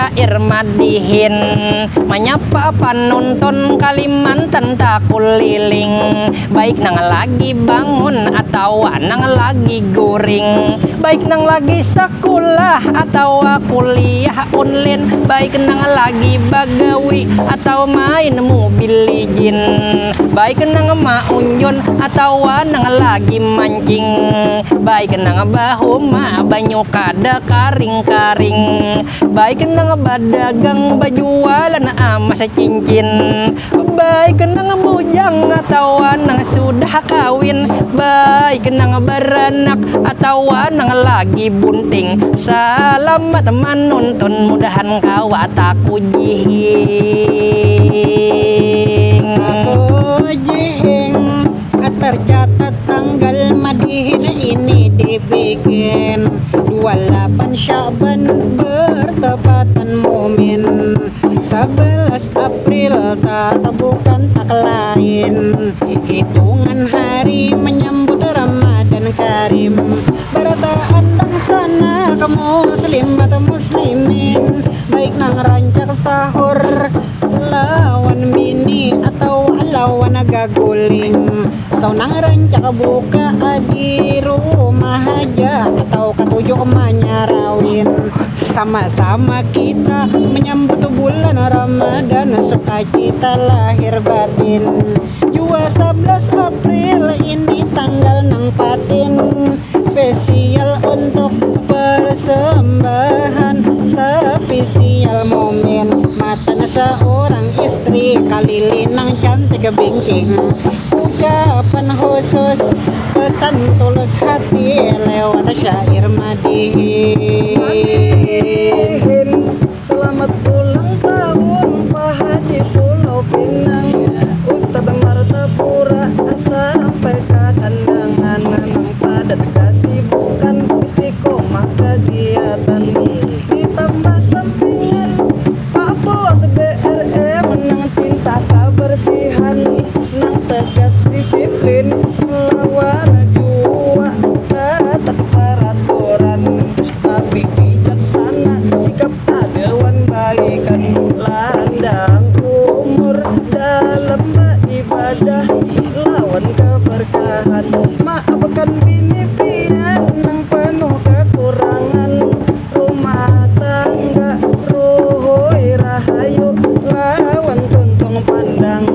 syair madihin, menyapa penonton Kalimantan tak kuliling, baik nang lagi bangun atau nang lagi guring, baik nang lagi sekolah atau kuliah online, baik nang lagi bagawi atau main mobil izin, baik nang maunjun atau nang lagi mancing, baik nang bahu ma banyu kada karing-karing, baik nang badagang bajualan emas cincin, baik nang bujang atau nang sudah kawin, baik nang beranak atau nang lagi bunting. Selamat menonton, mudahan kau tak jihing. Aku jihing, tercatat tanggal madihin ini dibikin 28 Syaban bertepatan Mumin, 11 April tak bukan tak lain, hitungan hari menyambut Ramadan Karim, berataan dan sana kaum muslim atau muslimin, baik nang rancak sahur lawan mini atau lawan gaguling, atau nang rancak buka di rumah aja atau ketujuh manyarawin, sama-sama kita menyambut bulan Ramadan, sukacita lahir batin. Jua 11 April ini tanggal nang patin, spesial untuk persembahan spesial momen mata seorang istri kalilinang cantik bingking, ucapan khusus pesan tulus hati lewat syair madihin. Selamat ulang tahun Pak Haji Pulau Pinang, Ustadz Martapura sampai ke kandangan, nang padat kasibukan istiqomah kegiatan, ditambah sampingan Pak Bos BRM nang cinta kebersihan, nang tegas disiplin lawan jua taat peraturan, tapi bijaksana sikap adawan baikan, landang umur dalam ibadah lawan keberkahan, maafkan bini pian nang penuh kekurangan, rumah tangga ruhoi rahayu lawan tuntung pandang,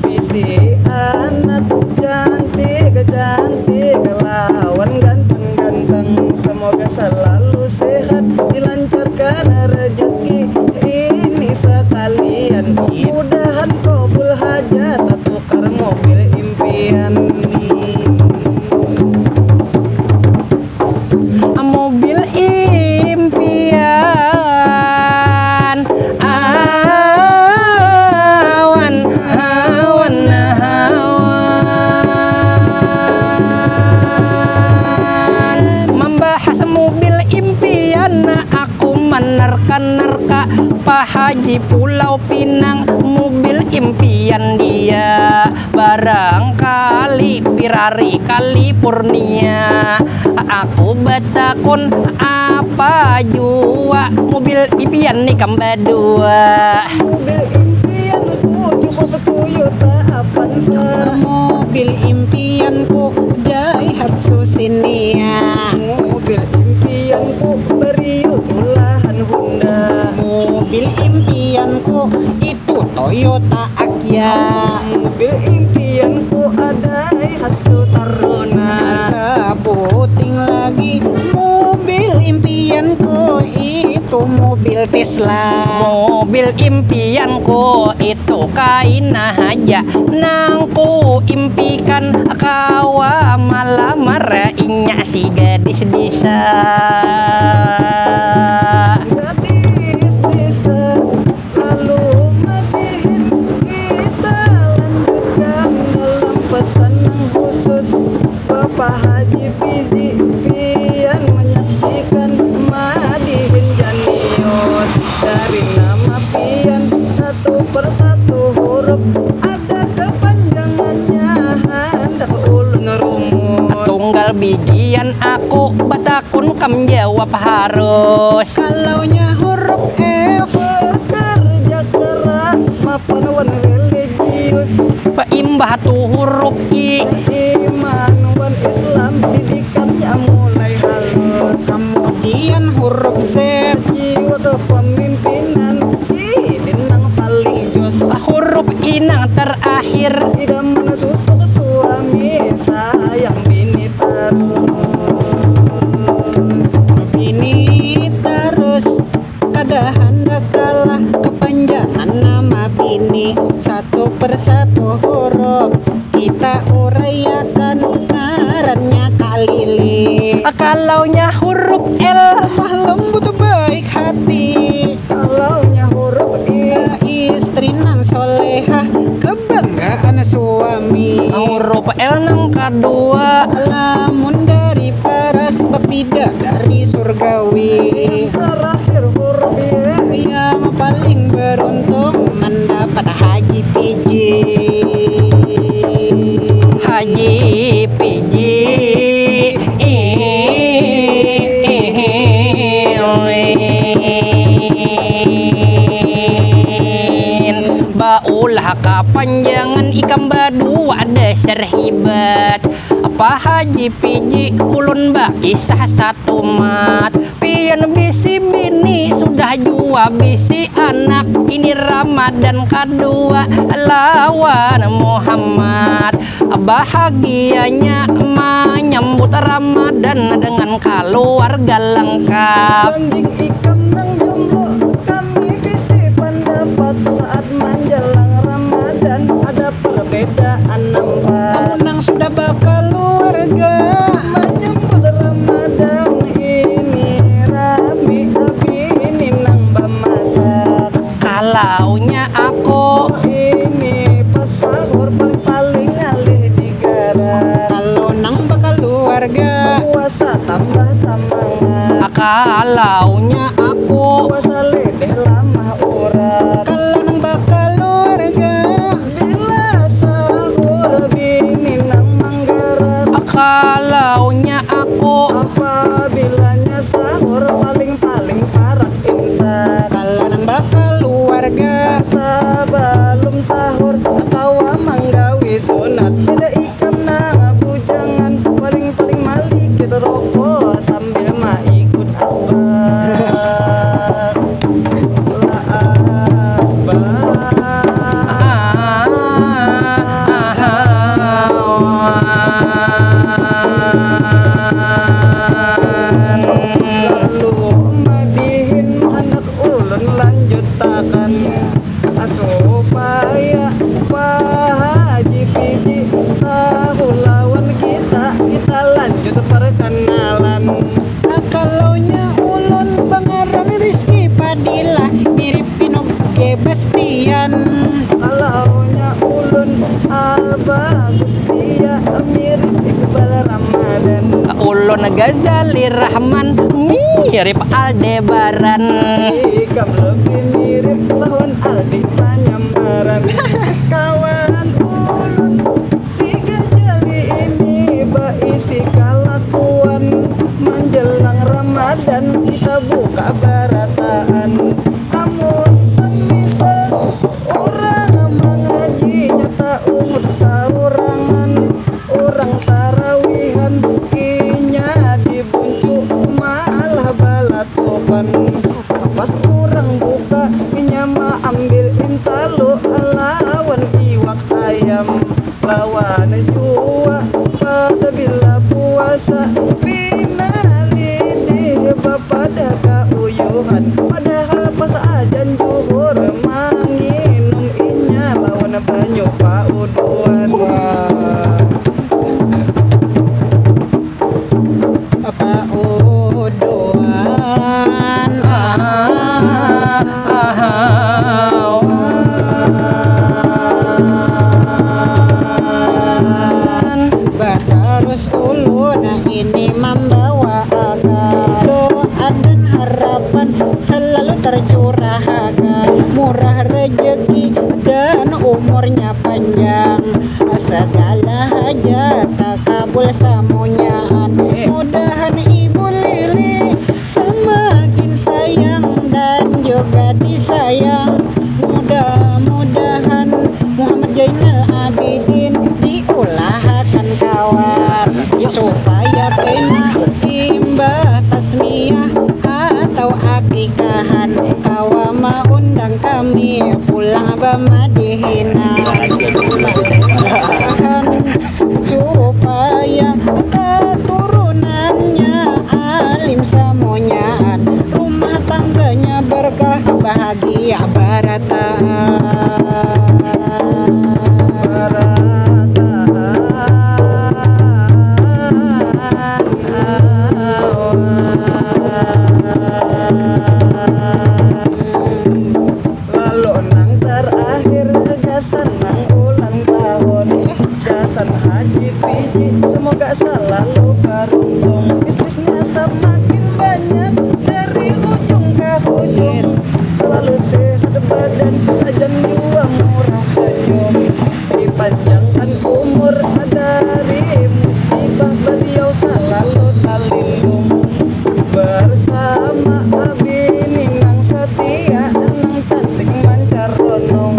bisi anak cantik-cantik lawan ganteng-ganteng, semoga selalu sehat dilancarkan rezeki ini sekalian, mudahan kabul hajat tukar mobil impian. Mobil impian, awan awan awan, membahas mobil impian aku menerka-nerka Pak Haji Pulau Pinang, mobil impian dia barangkali Ferrari California, aku betakun apa jua mobil impian nih kamba dua. Mobil impianku cukup Toyota Avanza, mobil impianku Daihatsu Xenia, mobil impianku Vario olahan Honda, mobil impianku itu Toyota Agya, mobil impianku ada Daihatsu Taruna, sebuting lagi mobil impianku itu mobil Tesla, mobil impianku itu kaina aja nangku impikan kawa malamar inya si gadis desa. Gadis desa lalu madihin, kita lanjutkan dalam pesan yang khusus Bapak Haji Fizi pian menyaksikan madihin janius, dari nama pian satu persatu huruf ada kepanjangannya, hendak ulun rumus Tunggal bijian aku batakun kam jawab harus, kalaunya huruf F batu huruf I. Iman wan Islam didikannya mulai halus. Kemudian huruf Z, Jiwa kepemimpinan si dinang paling jos. Huruf I nang terakhir. Tidak mana susuk suami sayang bini terus. bini terus kada hendak kalah kepanjangan nama bini. Satu persatu huruf kita uraiakan, ngarannya kalili. Kalaunya huruf L, Lemah lembut baik hati, Kalaunya huruf I. istri nang solehah, kebanggaan suami. huruf L nang kedua. Lamun dari para sebab tidak dari surgawi, Terakhir huruf Y. yang paling beruntung mendapat haji piji. Haji Piji. Baulah kapanjangan ikam badu ada serhibat. Apa Haji Piji ulun kisah satu mat. Pian bisi bini sudah jua bisi anak. Ini Ramadan kedua lawan Muhammad. Bahagianya menyambut Ramadan dengan keluarga lengkap. Banding ikam nang jomblo, kami bisi pendapat saat menjelang Ramadan ada perbedaan nampak. Nang sudah berkeluarga, Menyambut Ramadan ini rame abi ini nang bamasak. Kalaunya aku Ini pas sahur paling alih digarap. kalau nang berkeluarga, Puasa tambah semangat. kalaunya aku Puasa ledeh lama urat. kalau nang berkeluarga, Bila sahur bini nang manggarap. kalaunya aku Apabilanya sahur paling parat imsak. kalau nang berkeluarga, Sebelum sahur kawa manggawi sunat. Tidak ikam na bujangan paling mali kita rokok sambil ikut asbak. La Lalu madihin anak ulun lanjutakan supaya Pak Haji Piji tahu lawan kita lanjut perkenalan. kalaunya ulun pangaran Rizky Padilla, mirip Pinocchio Bastian. Kalaunya ulun Al-Bagus dia mirip Iqbal Ramadan. ulun Ghazali Rahman mirip Aldebaran. Ikam lebih mirip lawan Aldi Panyambaran. Kawan ulun si Ghazali ini baisi kalakuan. Menjelang Ramadan kita buka barataan. Namun semisal orang mengaji nyata umur saurangan. Orang tarawihan inya dibuncuk malah balatokan. Pas orang buka inya ma ambil intalu lawan iwak ayam. Lawan jua pasabila puasa bina lidih bapada kauyuhan. Padahal pas ajan juhur manginum inya lawan banyu pauduan. Apa uduan? Terus ulun ini membawa agar doa dan harapan selalu tercurahkan, murah rezeki dan umurnya panjang, segala hajat takabul semuanyaan. Mudahan Ibu Lili semakin sayang dan juga disayang. Mudah-mudahan Muhammad Zainal Abidin pulang Madinah supaya keturunannya alim semuanya, rumah tangganya berkah bahagia lalu nang terakhir gasan nang ulang tahun gasan haji piji semoga selalu beruntung bisnisnya semakin banyak dari ujung ke ujung selalu sehat badan ajan jua murah senyum dipanjangkan umur dari musibah beliau selalu terlindung bersama Abini nang setia nang cantik mancar ronong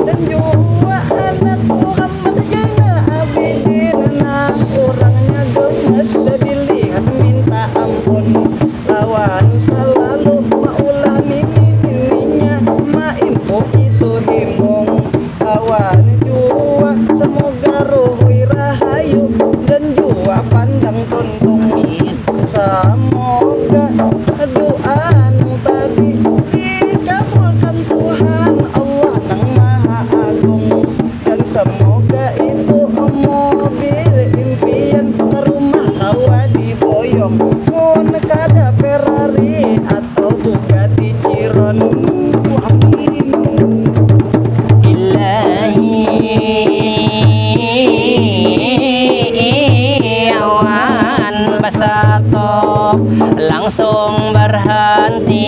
dan juga anak Muhammad Jainal Abidin nang orangnya gemes dilihat minta ampun lawan selalu maulah nininya maimpo itu himung lawan juga semoga ruhi rahayu dan juga pandang tuntung semoga doa nang tadi dikabulkan Tuhan Allah nang maha agung dan semoga itu mobil impian ke rumah tawa diboyong mun kada Ferrari atau Bugatti Chiron amin Ilahi awan basato langsung berhenti